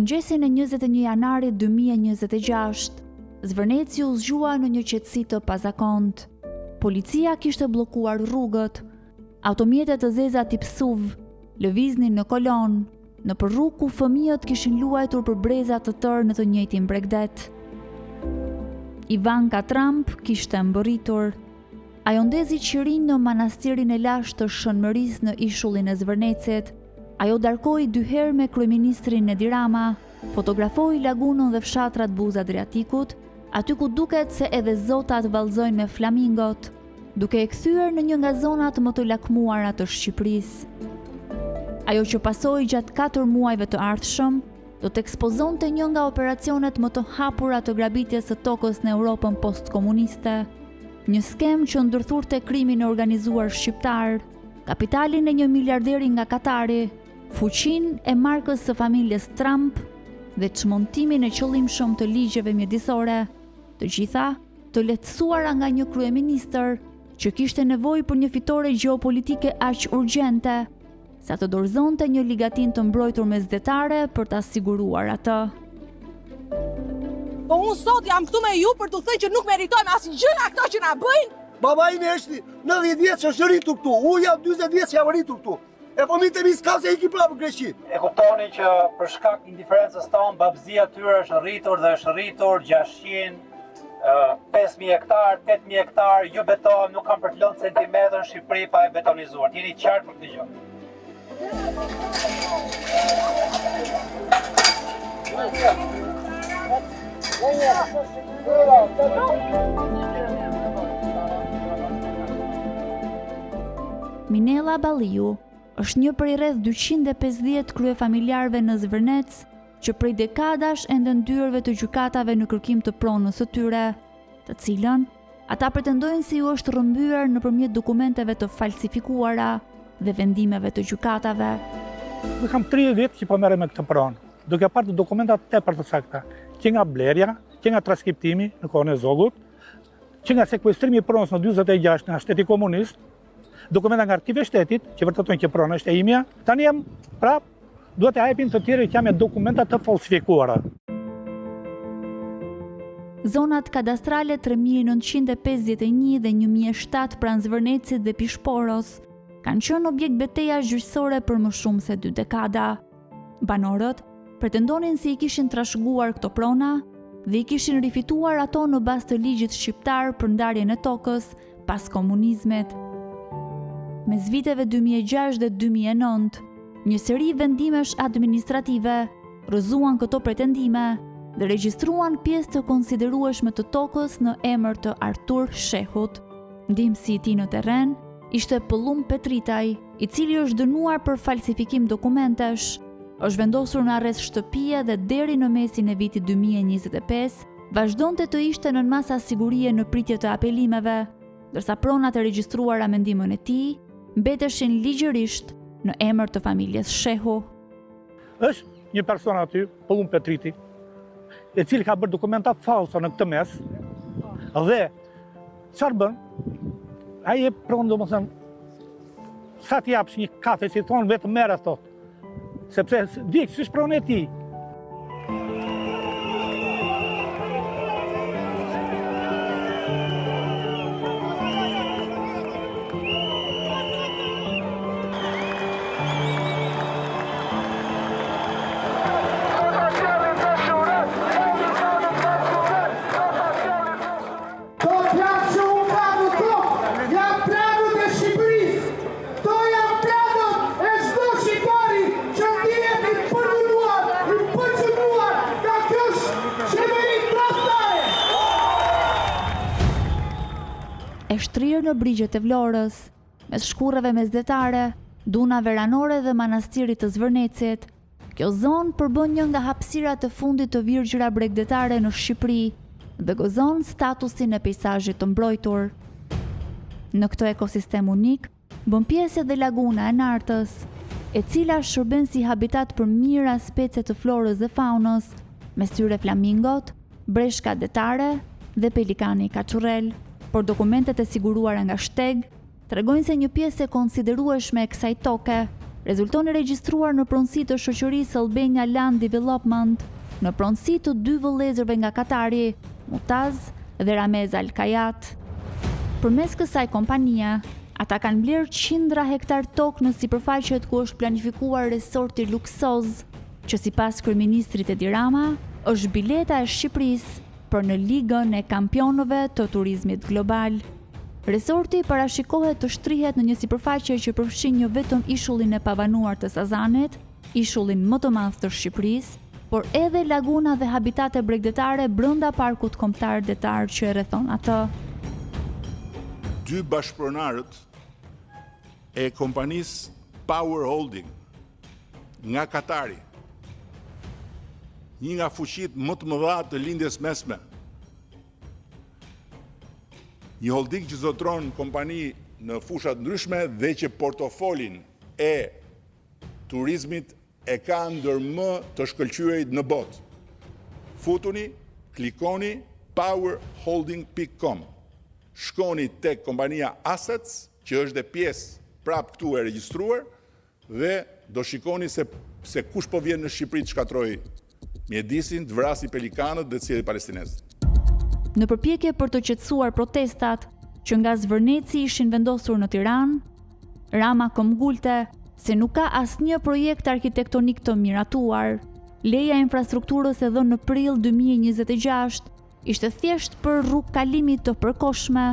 mëngjesin e 21 janarit 2026, Zvërneci u zgjua në një qetësi të pazakont. Policia kishte bllokuar rrugët, automjete të zeza tip SUV lëviznin në kolon, në për rrugë ku fëmijët kishin luajtur për breza të tërë në të njëjtin bregdet. Ivanka Trump kishte mbërritur. Ajo ndezi qirin në manastirin e lashtë të Shënmërisë në ishullin e Zvërnecit. Ajo darkoi 2 herë me kryeministrin Edi Rama, fotografoi lagunën dhe fshatrat buzë Adriatikut, aty ku duket se edhe zotat vallëzojnë me flamingot, duke e kthyer në një nga zonat më të lakmuara të Shqipërisë. Ajo që pasoi gjatë 4 muajve të ardhshëm, do të ekspozonte një nga operacionet më të hapura të grabitjes së tokës në Europën postkomuniste, një skem që ndërthurte krimin e organizuar shqiptar, kapitalin e një miliarderi nga Katari, fuqinë e markës së familjes Trump dhe çmontimin e qëllimshëm të ligjeve mjedisore, të gjitha të lehtësuara nga një kryeministër që kishte nevojë për një fitore gjeopolitike aq urgjente, sa të dorëzonte një ligatin të mbrojtur mesdhetare për ta siguruar atë. Po unë sot jam këtu me ju për të thënë që nuk meritojmë asnjë nga këto që na bëjnë. Baba ime është 90 vjeç që është rritur këtu, unë jam 40 vjeç që jam rritur këtu. E fëmijët e mi s'ka se iki prapë në Greqi. E kuptoni që për shkak indiferencës tonë, babëzia tyre është rritur dhe është rritur 600, 5.000 hektar, 8.000 hektar, ju beton, nuk kam për të lënë centimetrë në Shqipëri pa e betonizuar. Jeni qartë për këtë gjë. Minella Balliu është një prej rreth 250 kryefamiljarëve në Zvërnec që prej dekadash ende ndyrëve të gjykatave në kërkim të pronës së tyre, të cilën ata pretendojnë se ju është rrëmbyer nëpërmjet dokumenteve të falsifikuara dhe vendimeve të gjykatave. Dhe kam 30 vjet që po merrem me këtë pronë, duke parë dokumentat tepër të sakta, që nga blerja, që nga transkriptimi në kohën e Zogut, që nga sekuestrimi i pronës në 46 nga shteti komunist, dokumenta nga arkive shtetit, që vërtetojnë që prona është e imja, tani jam prap, duhet e hapim të tjerë që jam me dokumenta të falsifikuara. Zonat kadastrale 3951 dhe 1007 pranë Zvërnecit dhe Pishporos kanë qenë objekt beteja gjyqësore për më shumë se 2 dekada. Banorët pretendonin se i kishin trashëguar këto prona dhe i kishin rifituar ato në bazë të ligjit shqiptar për ndarjen e tokës pas komunizmit. Mes viteve 2006 dhe 2009, një seri vendimesh administrative rrëzuan këto pretendime dhe regjistruan pjesë të konsiderueshme të tokës në emër të Artur Shehut. Ndihmësi i tij në terren ishte Pëllum Petritaj, i cili është dënuar për falsifikim dokumentesh, është vendosur në arrest shtëpie dhe deri në mesin e vitit 2025 vazhdonte të ishte nën masa sigurie në pritje të apelimeve, ndërsa pronat e regjistruara me ndihmën e tij mbeteshin ligjërisht në emër të familjes Shehu. Është një person aty, Pëllum Petriti, e cili ka bërë dokumenta falsa në këtë mes, dhe çfarë bën? Ai e pronë, domethënë, sa t'i japsh një kafe, si thonë vetëm merë thot, sepse dik, si shpronë e ti. E shtrirë në brigjet e Vlorës, mes shkurreve mesdhetare, duna veranore dhe manastirit të Zvërnecit. Kjo zonë përbën një nga hapësirat e fundit të virgjëra bregdetare në Shqipëri dhe gëzon statusin e peizazhit të mbrojtur. Në këtë ekosistem unik, bën pjesë edhe laguna e Nartës, e cila shërben si habitat për mijëra specie të florës dhe faunës, mes tyre flamingot, breshka detare dhe pelikani kaçurrel. Por dokumentet e siguruara nga Shteg tregojnë se një pjesë e konsiderueshme e kësaj toke rezulton i regjistruar në pronësi të shoqërisë Albania Land Development, në pronësi të 2 vëllezërve nga Katari, Mutaz dhe Ramez Al Kayat. Përmes kësaj kompania, ata kanë blerë qindra hektar tokë në sipërfaqet ku është planifikuar resorti luksoz, që sipas kryeministrit Edi Rama, është bileta e Shqipërisë për në ligën e kampionëve të turizmit global. Resorti parashikohet të shtrihet në një sipërfaqe që përfshin jo vetëm ishullin e pavanuar të Sazanit, ishullin më të madh të Shqipërisë, por edhe laguna dhe habitate bregdetare brenda parkut kombëtar detar që e rrethon atë. 2 bashkëpronarët e kompanisë Power Holding nga Katari, një nga fuqitë më të mëdha të lindjes mesme, një holding që zotron kompani në fushat ndryshme dhe që portofolin e turizmit e ka ndër më të shkëlqyerit në botë. Futuni, klikoni powerholding.com. Shkoni tek kompania Assets, që është dhe pjesë prap këtu e regjistruar, dhe do shikoni se kush po vjen në Shqipëri të shkatroj mjedisin, të vrasi pelikanët dhe të sjellë palestinezët. Në përpjekje për të qetësuar protestat që nga zvërneci ishin vendosur në Tiranë, Rama këmbgulte se nuk ka asnjë projekt arkitektonik të miratuar. Leja e infrastrukturës e dhënë në prill 2026 ishte thjesht për rrugë kalimit të përkohshme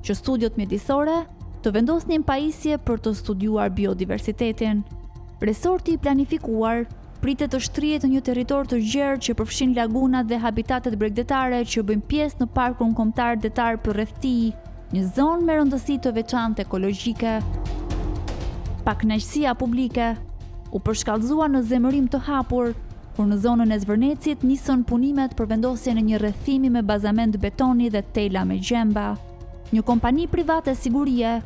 që studiot mjedisore të vendosnin pajisje për të studiuar biodiversitetin. Resorti i planifikuar pritet të shtrihet në një territor të gjerë që përfshin lagunat dhe habitatet bregdetare që bëjnë pjesë në parkun kombëtar detar përreth tij, një zonë me rëndësi të veçantë ekologjike. Pakënaqësia publike u përshkallëzua në zemërim të hapur, kur në zonën e Zvërnecit nisën punimet për vendosjen e një rrethimi me bazament betoni dhe tela me gjemba. Një kompani private sigurie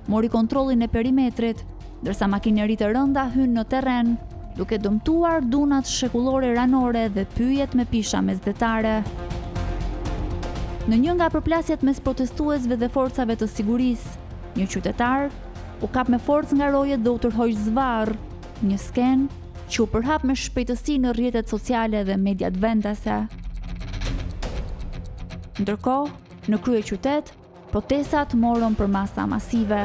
mori kontrollin e perimetrit, ndërsa makineri të rënda hynë në terren, duke dëmtuar dunat shekullore ranore dhe pyjet me pisha mesdhetare. Në një nga përplasjet mes protestuesve dhe forcave të sigurisë, një qytetar u kap me forcë nga rojet dhe u tërhoq zvarr, një skenë që u përhap me shpejtësi në rrjetet sociale dhe mediat vendase. Ndërkohë, në kryeqytet, protestat morën për masa masive.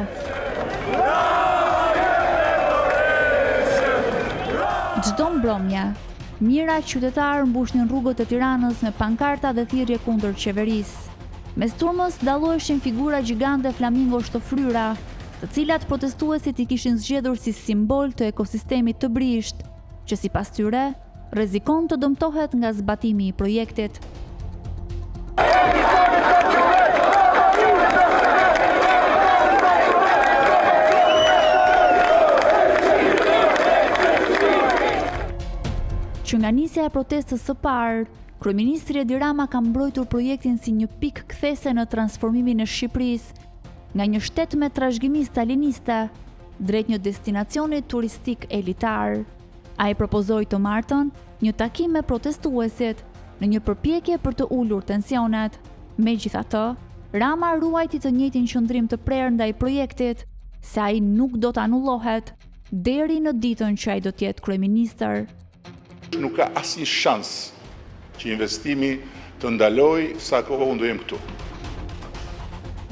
Çdo mbrëmje, mijëra qytetarë mbushnin rrugët e Tiranës me pankarta dhe thirrje kundër qeverisë. Mes turmës dalloheshin figura gjigante flamingosh të fryra, të cilat protestuesit i kishin zgjedhur si simbol të ekosistemit të brisht, që sipas tyre rrezikon të dëmtohet nga zbatimi i projektit. Që nga nisja e protestës së parë, kryeministri Edi Rama ka mbrojtur projektin si një pikë kthese në transformimin e Shqipërisë nga një shtet me trashëgimi staliniste drejt një destinacioni turistik elitar. Ai propozoi të martën një takim me protestuesit në një përpjekje për të ulur tensionet. Megjithatë, Rama ruajti të njëjtin qëndrim të prerë ndaj projektit, se ai nuk do të anullohet deri në ditën që ai do të jetë kryeministër. Nuk ka asnjë shans që investimi të ndalojë sa kohë unë do jem këtu.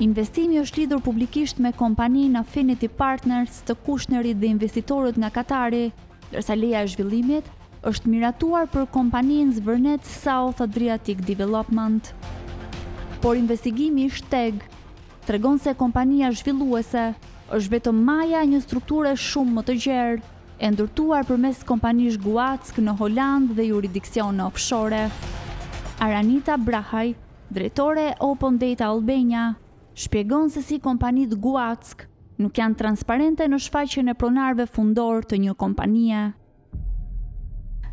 Investimi është lidhur publikisht me kompaninë Affinity Partners të Kushnerit dhe investitorët nga Katari, ndërsa leja e zhvillimit është miratuar për kompaninë Zvërnet South Adriatic Development. Por investigimi i shteg tregon se kompania zhvilluese është vetëm maja e një strukture shumë më të gjerë, e ndërtuar përmes kompanish Guack në Holand dhe jurisdiksione offshore. Aranita Brahaj, drejtore e Open Data Albania, shpjegon se si kompanitë Guack nuk janë transparente në shfaqjen e pronarëve fundor të një kompanie.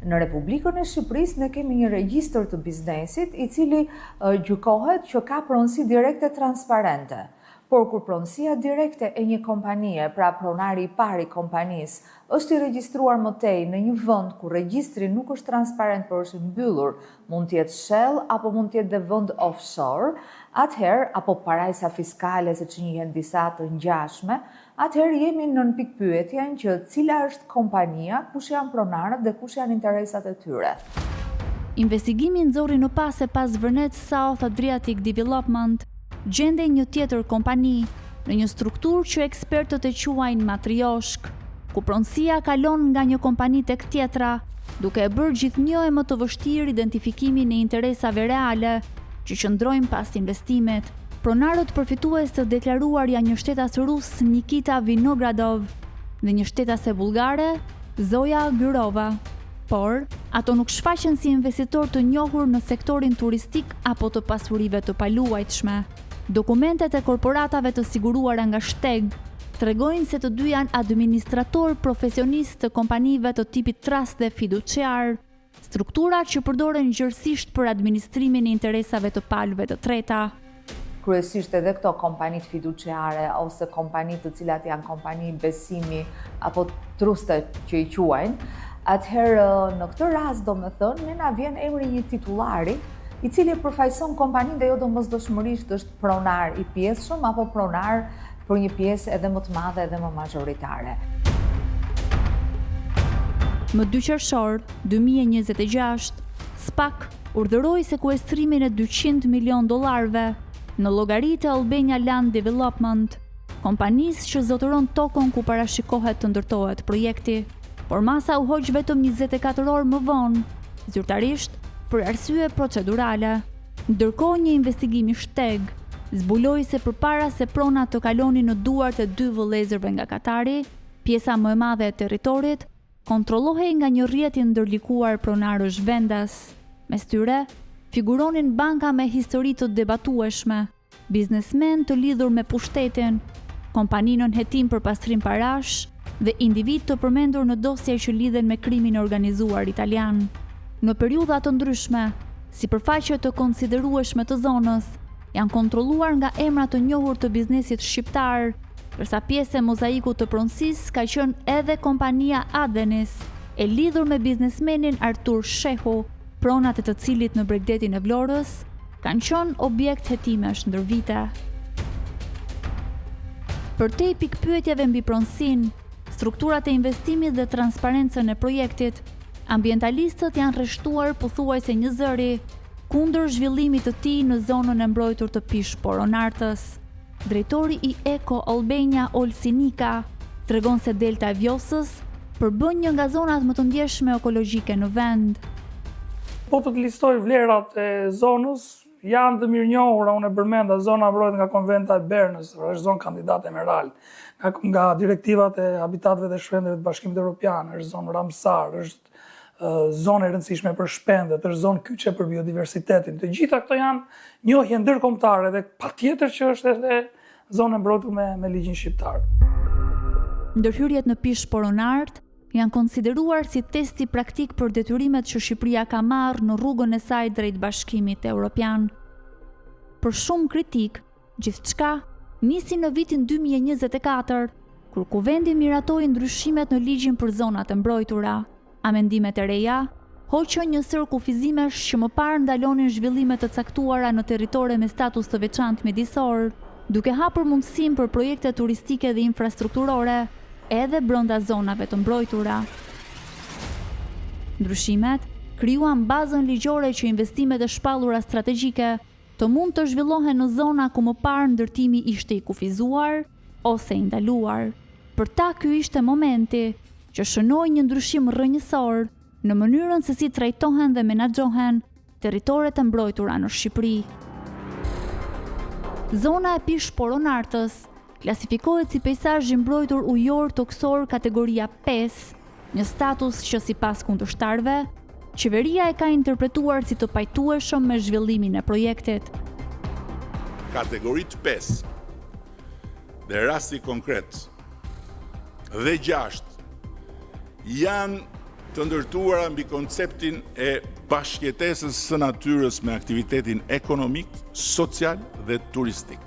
Në Republikën e Shqipërisë ne kemi një regjistër të biznesit i cili gjykohet që ka pronësi direkte transparente. Por kur pronësia direkte e një kompanie, pra pronari i parë i kompanisë, është i regjistruar më tej në një vend ku regjistri nuk është transparent por është mbyllur, mund të jetë shell apo mund të jetë dhe vend offshore, atëherë apo parajsa fiskale siç njihen disa të ngjashme, atëherë jemi në pikpyetjen që cila është kompania, kush janë pronarët dhe kush janë interesat e tyre. Investigimi nxorri në pas e pas vërnet South Adriatic Development gjende një tjetër kompani në një strukturë që ekspertët e quajnë matrioshk, ku pronësia kalon nga një kompani tek tjetra, duke e bërë gjithnjë e më të vështirë identifikimin e interesave reale që qëndrojnë pas investimet. Pronarët përfitues të deklaruar janë një shtetas rus Nikita Vinogradov dhe një stetase bullgare Zoja Gyrova. Por, ato nuk shfaqen si investitor të njohur në sektorin turistik apo të pasurive të paluajtshme. Dokumentet e korporatave të siguruara nga Shteg tregojnë se të dy janë administrator profesionist të kompanive të tipit trust dhe fiduciar, struktura që përdoren gjërësisht për administrimin e interesave të palëve të treta. Kryesisht edhe këto kompanit fiduciare ose kompanit të cilat janë kompani besimi apo truste që i quajnë, atëherë në këtë rast do me thënë, ne na vjen emri një titullari i cili përfaqëson kompaninë dhe jo domosdoshmërisht është pronar i pjesëshëm apo pronar për një pjesë edhe më të madhe edhe më majoritare. Më 2 qershor 2026, SPAC urdhëroi sekuestrimin e $200 milion në llogaritë e Albania Land Development, kompanisë që zotëron tokën ku parashikohet të ndërtohet projekti, por masa u hoq vetëm 24 orë më vonë, zyrtarisht për arsye procedurale. Ndërkohë një investigim i Shteg zbuloi se përpara se pronat të kalonin në duart e 2 vëllezërve nga Katari, pjesa më e madhe e territorit kontrollohej nga një rrjet i ndërlikuar pronarësh vendas. Mes tyre figuronin banka me histori të debatueshme, biznesmen të lidhur me pushtetin, kompani në hetim për pastrim parash dhe individ të përmendur në dosje që lidhen me krimin organizuar italian. Në periudha të ndryshme, sipërfaqe të konsiderueshme të zonës janë kontrolluar nga emra të njohur të biznesit shqiptar, ndërsa pjesë e mozaikut të pronësisë ka qenë edhe kompania Adenis, e lidhur me biznesmenin Artur Shehu, pronat e të cilit në Bregdetin e Vlorës kanë qenë objekt hetimesh ndër vite. Përtej pikpyetjeve mbi pronësinë, strukturat e investimit dhe transparencën e projektit, ambientalistët janë rreshtuar pothuajse një zëri kundër zhvillimit të tij në zonën e mbrojtur të Pish Poronartës. Drejtori i Eko Albania Olsinika tregon se delta e Vjosës përbën një nga zonat më të ndjeshme ekologjike në vend. Po të listoj vlerat e zonës, janë të mirënjohura, unë e përmenda, zona mbrojtur nga Konventa e Bernës, është zonë kandidat emerald, nga direktivat e habitatëve dhe shpendeve të Bashkimit Evropian, është zonë Ramsar, është zonë e rëndësishme për shpendet, është zonë kyçe për biodiversitetin. Të gjitha këto janë njohje ndërkombëtare dhe patjetër që është edhe zonë e mbrojtur me ligjin shqiptar. Ndërhyrjet në Pish Poronart janë konsideruar si testi praktik për detyrimet që Shqipëria ka marrë në rrugën e saj drejt Bashkimit Evropian. Për shumë kritik, gjithçka nisi në vitin 2024, kur Kuvendi miratoi ndryshimet në ligjin për zonat e mbrojtura. Amendimet e reja hoqën një sër kufizimesh që më parë ndalonin zhvillime të caktuara në territore me status të veçantë mjedisor, duke hapur mundësinë për projekte turistike dhe infrastrukturore edhe brenda zonave të mbrojtura. Ndryshimet krijuan bazën ligjore që investimet e shpallura strategjike të mund të zhvillohen në zona ku më parë ndërtimi ishte i kufizuar ose i ndaluar. Për ta ky ishte momenti që shënoi një ndryshim rrënjësor në mënyrën se si trajtohen dhe menaxhohen territoret e mbrojtura në Shqipëri. Zona e Pish Poronartës klasifikohet si peizazh i mbrojtur ujor toksor kategoria 5, një status që sipas kundërshtarëve, qeveria e ka interpretuar si të pajtueshëm me zhvillimin e projektit. Kategoritë 5 dhe rasti konkret dhe 6 janë të ndërtuara mbi konceptin e bashkëjetesës së natyrës me aktivitetin ekonomik, social dhe turistik.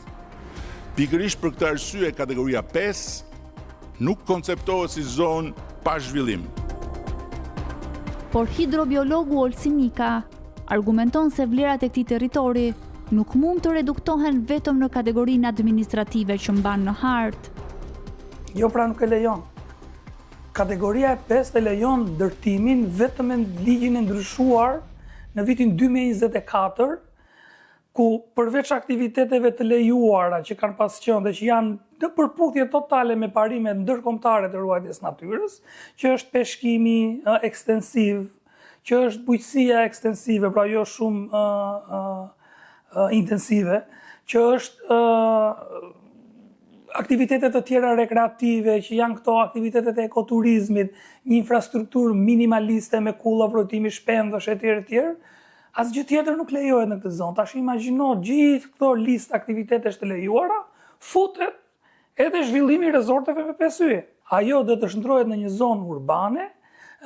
Pikërisht për këtë arsye kategoria 5 nuk konceptohet si zonë pa zhvillim. Por hidrobiologu Olsinika argumenton se vlerat e këtij territori nuk mund të reduktohen vetëm në kategorinë administrative që mban në hartë. Jo, pra nuk e lejon. Kategoria e 5 e lejon ndërtimin vetëm me ligjin e ndryshuar në vitin 2024, ku përveç aktiviteteve të lejuara që kanë pas qenë dhe që janë në përputhje totale me parimet ndërkombëtare të ruajtjes natyrës, që është peshkimi ekstensiv, që është bujqësia ekstensive, pra jo shumë intensive, që është aktivitetet të tjera rekreative, që janë këto aktivitetet e ekoturizmit, një infrastrukturë minimaliste me kulla, vrojtimi shpendësh e tjerë, asgjë tjetër nuk lejohet në këtë zonë. Tash imagjino gjithë këto listë aktivitetesh të lejuara, futet edhe zhvillimi i rezorteve me 5 yje. Ajo do të shndrohet në një zonë urbane,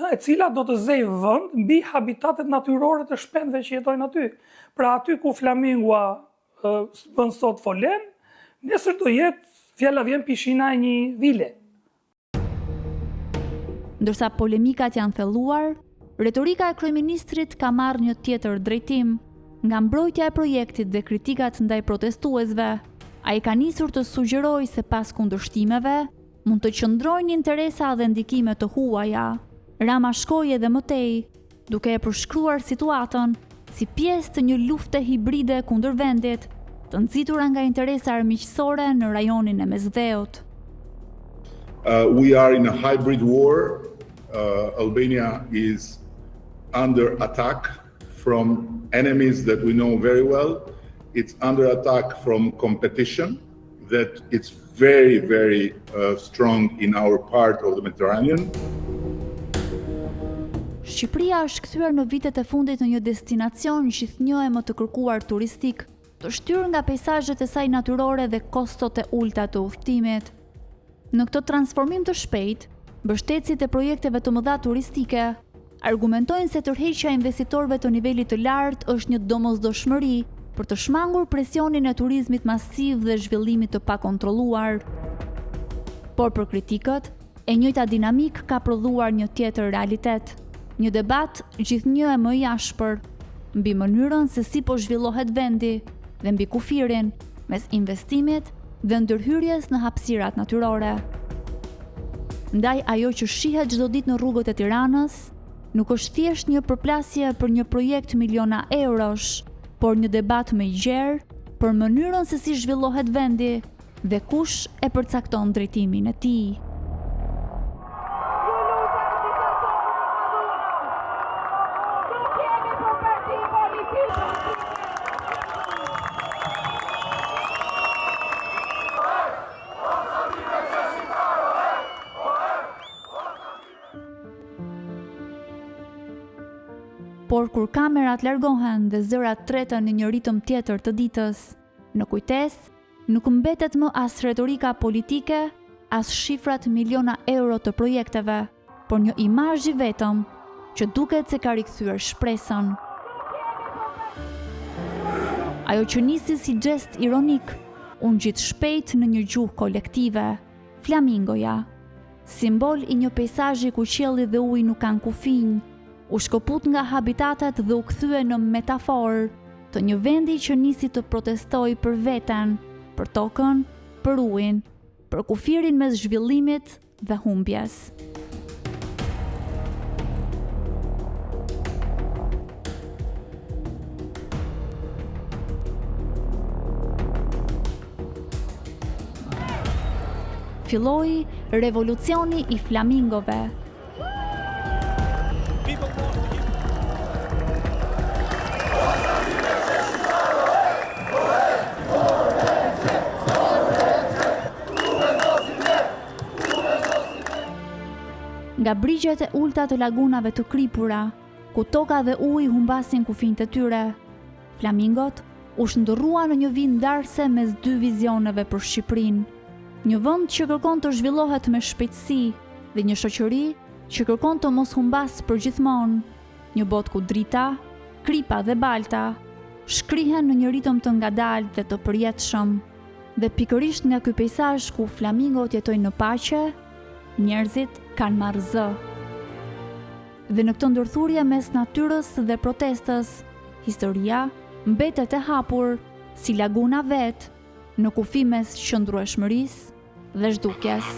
e cila do të zej vend mbi habitatet natyrore të shpendëve që jetojnë aty. Pra aty ku flamingua bën sot folen, nesër do jetë fjala vjen pishina e një vile. Ndërsa polemikat janë thelluar, retorika e kryeministrit ka marrë një tjetër drejtim. Nga mbrojtja e projektit dhe kritikat ndaj protestuesve, ai ka nisur të sugjerojë se pas kundërshtimeve mund të qëndrojnë interesa dhe ndikime të huaja. Rama shkoi edhe më tej, duke e përshkruar situatën si pjesë të një lufte hibride kundër vendit, të nxitura nga interesa armiqësore në rajonin e Mesdheut. We are in a hybrid war. Albania is under attack from enemies that we know very well. It's under attack from competition that it's very, very strong in our part of the Mediterranean. Shqipëria është kthyer në vitet e fundit në një destinacion gjithnjë e më të kërkuar turistik, të shtyr nga peizazhet e saj natyrore dhe kostot e ulta të udhëtimit. Në këtë transformim të shpejt, mbështetësit e projekteve të mëdha turistike argumentojnë se tërheqja e investitorëve të nivelit të lartë është një domosdoshmëri për të shmangur presionin e turizmit masiv dhe zhvillimit të pakontrolluar. Por për kritikët, e njëjta dinamik ka prodhuar një tjetër realitet, një debat gjithnjë e më i ashpër mbi mënyrën se si po zhvillohet vendi dhe mbi kufirin mes investimit dhe ndërhyrjes në hapësirat natyrore. Ndaj ajo që shihet çdo ditë në rrugët e Tiranës nuk është thjesht një përplasje për një projekt miliona eurosh, por një debat më i gjerë për mënyrën se si zhvillohet vendi dhe kush e përcakton drejtimin e tij. Por kur kamerat largohen dhe zërat tretën në një ritëm tjetër të ditës, në kujtesë nuk mbetet më as retorika politike, as shifrat miliona euro të projekteve, por një imazh i vetëm që duket se ka rikthyer shpresën. Ajo që nisi si gest ironik, u ngjit shpejt në një gjuhë kolektive, flamingoja, simbol i një peizazhi ku qielli dhe uji nuk kanë kufinj, u shkoput nga habitatet dhe u kthye në metaforë të një vendi që nisi të protestojë për veten, për tokën, për ujin, për kufirin mes zhvillimit dhe humbjes. Filloi revolucioni i flamingove. Nga brigjet e ulta të lagunave të kripura, ku toka dhe uji humbasin kufijtë e tyre, flamingot u shndërrua në një vit ndarse mes dy vizioneve për Shqipërinë. Një vend që kërkon të zhvillohet me shpejtësi dhe një shoqëri që kërkon të mos humbas përgjithmonë. Një botë ku drita, kripa dhe balta shkrihen në një ritëm të ngadaltë dhe të përjetshëm. Dhe pikërisht nga ky peizazh ku flamingot jetojnë në paqe, njerëzit kanë marrë zë. Dhe në këtë ndërthurje mes natyrës dhe protestës, historia mbetet e hapur si laguna vet në kufi mes qëndrueshmërisë dhe zhdukjes.